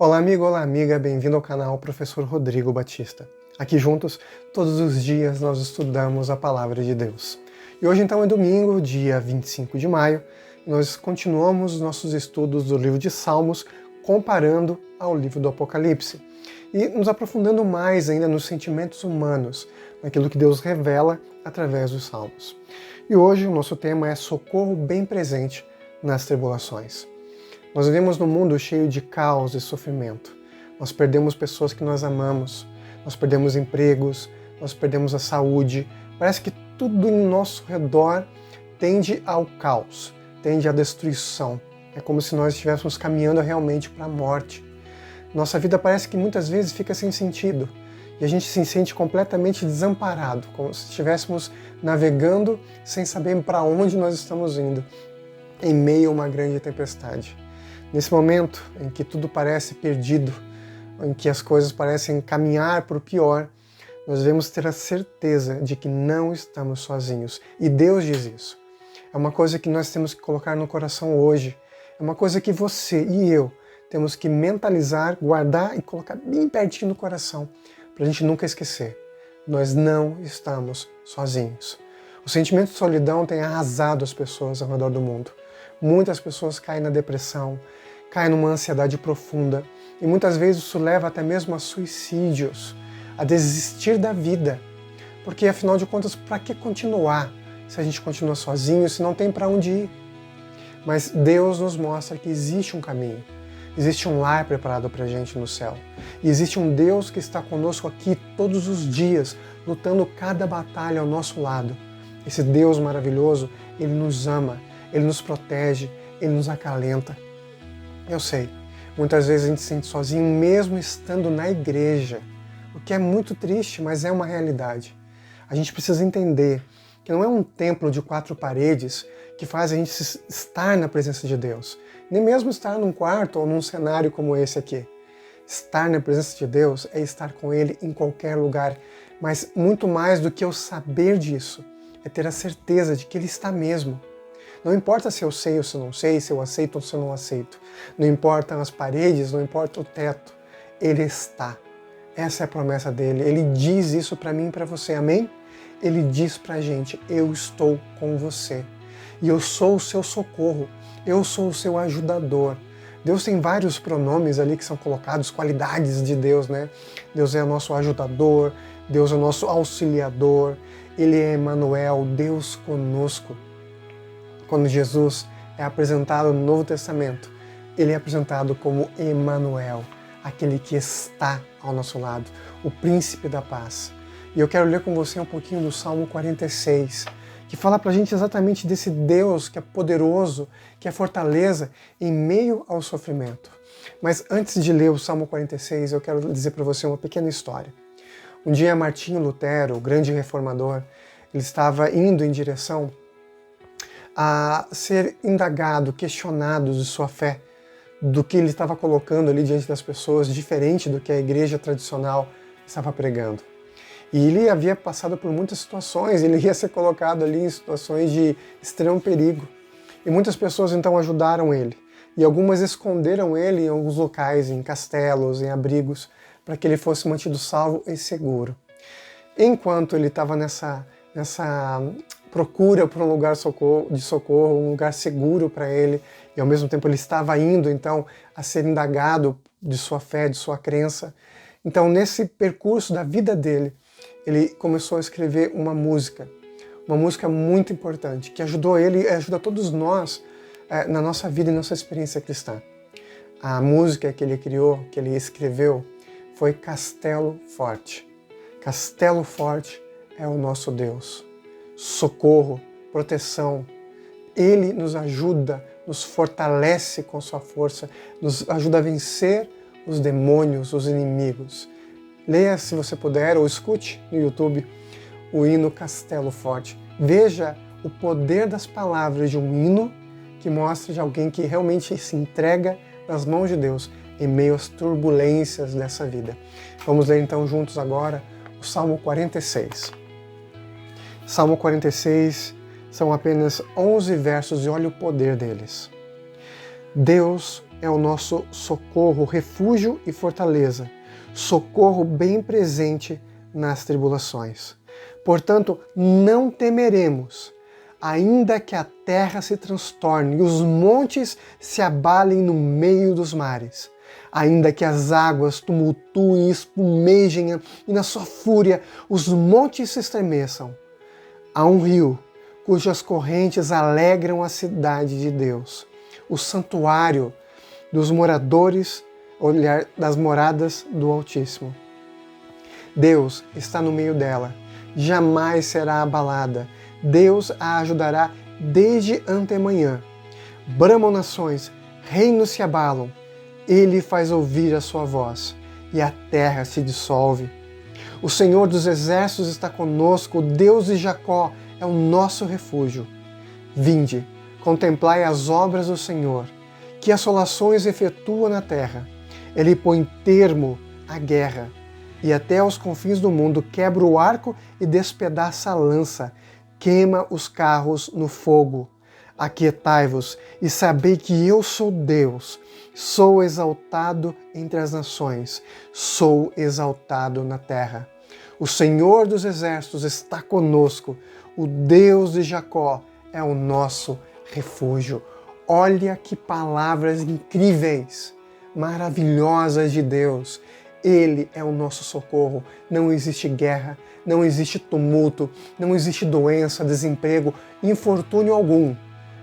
Olá amigo, olá amiga, bem-vindo ao canal Professor Rodrigo Batista. Aqui juntos, todos os dias nós estudamos a Palavra de Deus. E hoje então é domingo, dia 25 de maio, e nós continuamos nossos estudos do livro de Salmos, comparando ao livro do Apocalipse. E nos aprofundando mais ainda nos sentimentos humanos, naquilo que Deus revela através dos Salmos. E hoje o nosso tema é socorro bem presente nas tribulações. Nós vivemos num mundo cheio de caos e sofrimento. Nós perdemos pessoas que nós amamos, nós perdemos empregos, nós perdemos a saúde. Parece que tudo em nosso redor tende ao caos, tende à destruição. É como se nós estivéssemos caminhando realmente para a morte. Nossa vida parece que muitas vezes fica sem sentido e a gente se sente completamente desamparado, como se estivéssemos navegando sem saber para onde nós estamos indo, em meio a uma grande tempestade. Nesse momento em que tudo parece perdido, em que as coisas parecem caminhar para o pior, nós devemos ter a certeza de que não estamos sozinhos. E Deus diz isso. É uma coisa que nós temos que colocar no coração hoje. É uma coisa que você e eu temos que mentalizar, guardar e colocar bem pertinho no coração, para a gente nunca esquecer. Nós não estamos sozinhos. O sentimento de solidão tem arrasado as pessoas ao redor do mundo. Muitas pessoas caem na depressão, caem numa ansiedade profunda e muitas vezes isso leva até mesmo a suicídios, a desistir da vida. Porque afinal de contas, para que continuar se a gente continua sozinho, se não tem para onde ir? Mas Deus nos mostra que existe um caminho, existe um lar preparado para a gente no céu. E existe um Deus que está conosco aqui todos os dias, lutando cada batalha ao nosso lado. Esse Deus maravilhoso, Ele nos ama, Ele nos protege, Ele nos acalenta. Eu sei, muitas vezes a gente se sente sozinho mesmo estando na igreja, o que é muito triste, mas é uma realidade. A gente precisa entender que não é um templo de 4 paredes que faz a gente estar na presença de Deus, nem mesmo estar num quarto ou num cenário como esse aqui. Estar na presença de Deus é estar com Ele em qualquer lugar, mas muito mais do que eu saber disso, é ter a certeza de que Ele está mesmo. Não importa se eu sei ou se eu não sei, se eu aceito ou se eu não aceito. Não importam as paredes, não importa o teto. Ele está. Essa é a promessa dele. Ele diz isso para mim e para você, amém? Ele diz pra gente, eu estou com você. E eu sou o seu socorro. Eu sou o seu ajudador. Deus tem vários pronomes ali que são colocados, qualidades de Deus, né? Deus é o nosso ajudador, Deus é o nosso auxiliador, Ele é Emmanuel, Deus conosco. Quando Jesus é apresentado no Novo Testamento, Ele é apresentado como Emmanuel, aquele que está ao nosso lado, o príncipe da paz. E eu quero ler com você um pouquinho do Salmo 46, que fala pra gente exatamente desse Deus que é poderoso, que é fortaleza em meio ao sofrimento. Mas antes de ler o Salmo 46, eu quero dizer para você uma pequena história. Um dia Martinho Lutero, o grande reformador, ele estava indo em direção a ser indagado, questionado de sua fé, do que ele estava colocando ali diante das pessoas, diferente do que a igreja tradicional estava pregando. E ele havia passado por muitas situações, ele ia ser colocado ali em situações de extremo perigo. E muitas pessoas então ajudaram ele. E algumas esconderam ele em alguns locais, em castelos, em abrigos, para que ele fosse mantido salvo e seguro. Enquanto ele estava nessa procura por um lugar de socorro, um lugar seguro para ele, e ao mesmo tempo ele estava indo então a ser indagado de sua fé, de sua crença. Então nesse percurso da vida dele, ele começou a escrever uma música muito importante, que ajudou ele e ajuda todos nós na nossa vida e nossa experiência cristã. A música que ele criou, que ele escreveu, foi Castelo Forte. Castelo Forte é o nosso Deus. Socorro, proteção. Ele nos ajuda, nos fortalece com sua força, nos ajuda a vencer os demônios, os inimigos. Leia se você puder ou escute no YouTube o hino Castelo Forte. Veja o poder das palavras de um hino que mostra de alguém que realmente se entrega nas mãos de Deus em meio às turbulências dessa vida. Vamos ler então juntos agora o Salmo 46. Salmo 46 são apenas 11 versos e olha o poder deles. Deus é o nosso socorro, refúgio e fortaleza, socorro bem presente nas tribulações. Portanto, não temeremos, ainda que a terra se transtorne e os montes se abalem no meio dos mares, ainda que as águas tumultuem e espumejem e na sua fúria os montes se estremeçam. Há um rio cujas correntes alegram a cidade de Deus, o santuário dos moradores, olhar das moradas do Altíssimo. Deus está no meio dela, jamais será abalada. Deus a ajudará desde antemanhã. Bramam nações, reinos se abalam. Ele faz ouvir a sua voz, e a terra se dissolve. O Senhor dos exércitos está conosco, o Deus de Jacó é o nosso refúgio. Vinde, contemplai as obras do Senhor, que assolações efetua na terra. Ele põe termo à guerra, e até aos confins do mundo quebra o arco e despedaça a lança, queima os carros no fogo. Aquietai-vos e sabei que eu sou Deus, sou exaltado entre as nações, sou exaltado na terra. O Senhor dos exércitos está conosco, o Deus de Jacó é o nosso refúgio. Olha que palavras incríveis, maravilhosas de Deus. Ele é o nosso socorro. Não existe guerra, não existe tumulto, não existe doença, desemprego, infortúnio algum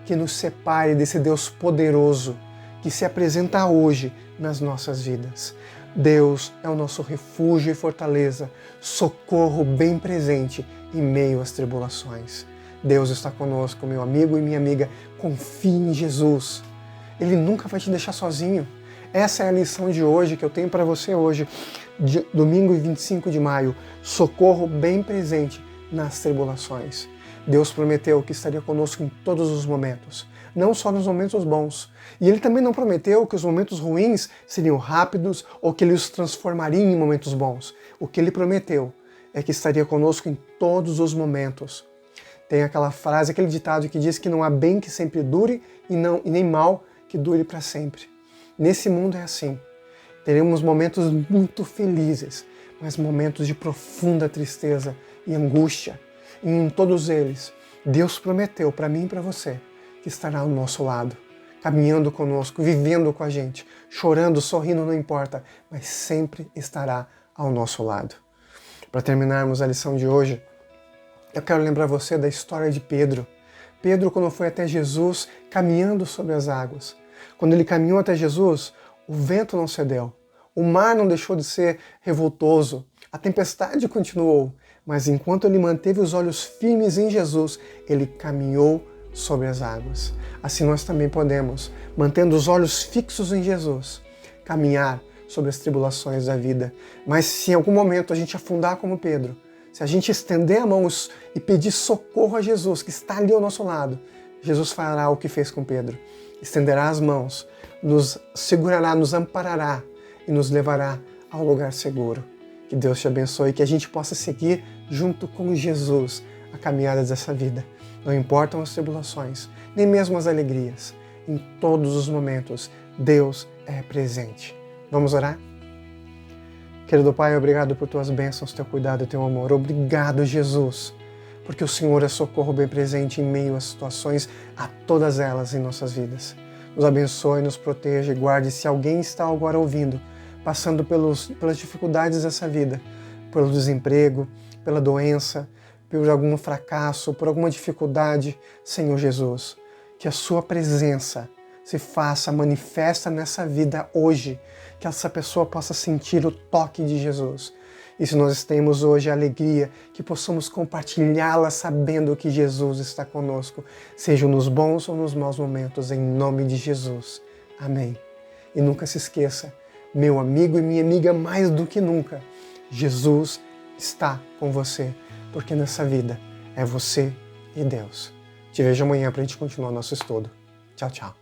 que nos separe desse Deus poderoso que se apresenta hoje nas nossas vidas. Deus é o nosso refúgio e fortaleza, socorro bem presente em meio às tribulações. Deus está conosco, meu amigo e minha amiga. Confie em Jesus. Ele nunca vai te deixar sozinho. Essa é a lição de hoje que eu tenho para você hoje, domingo 25 de maio. Socorro bem presente nas tribulações. Deus prometeu que estaria conosco em todos os momentos, não só nos momentos bons. E Ele também não prometeu que os momentos ruins seriam rápidos ou que Ele os transformaria em momentos bons. O que Ele prometeu é que estaria conosco em todos os momentos. Tem aquela frase, aquele ditado que diz que não há bem que sempre dure e nem mal que dure para sempre. Nesse mundo é assim. Teremos momentos muito felizes, mas momentos de profunda tristeza e angústia. E em todos eles, Deus prometeu para mim e para você que estará ao nosso lado, caminhando conosco, vivendo com a gente, chorando, sorrindo, não importa, mas sempre estará ao nosso lado. Para terminarmos a lição de hoje, eu quero lembrar você da história de Pedro. Pedro, quando foi até Jesus, caminhando sobre as águas. Quando ele caminhou até Jesus, o vento não cedeu, o mar não deixou de ser revoltoso, a tempestade continuou, mas enquanto ele manteve os olhos firmes em Jesus, ele caminhou sobre as águas. Assim nós também podemos, mantendo os olhos fixos em Jesus, caminhar sobre as tribulações da vida. Mas se em algum momento a gente afundar como Pedro, se a gente estender a mão e pedir socorro a Jesus, que está ali ao nosso lado, Jesus fará o que fez com Pedro. Estenderá as mãos, nos segurará, nos amparará e nos levará ao lugar seguro. Que Deus te abençoe e que a gente possa seguir junto com Jesus a caminhada dessa vida. Não importam as tribulações, nem mesmo as alegrias. Em todos os momentos, Deus é presente. Vamos orar? Querido Pai, obrigado por tuas bênçãos, teu cuidado e teu amor. Obrigado, Jesus, porque o Senhor é socorro bem presente em meio às situações, a todas elas em nossas vidas. Nos abençoe, nos proteja e guarde. Se alguém está agora ouvindo, passando pelas dificuldades dessa vida, pelo desemprego, pela doença, por algum fracasso, por alguma dificuldade, Senhor Jesus, que a sua presença se faça manifesta nessa vida hoje, que essa pessoa possa sentir o toque de Jesus. E se nós temos hoje a alegria, que possamos compartilhá-la sabendo que Jesus está conosco, seja nos bons ou nos maus momentos, em nome de Jesus. Amém. E nunca se esqueça, meu amigo e minha amiga, mais do que nunca, Jesus está com você, porque nessa vida é você e Deus. Te vejo amanhã para a gente continuar nosso estudo. Tchau, tchau.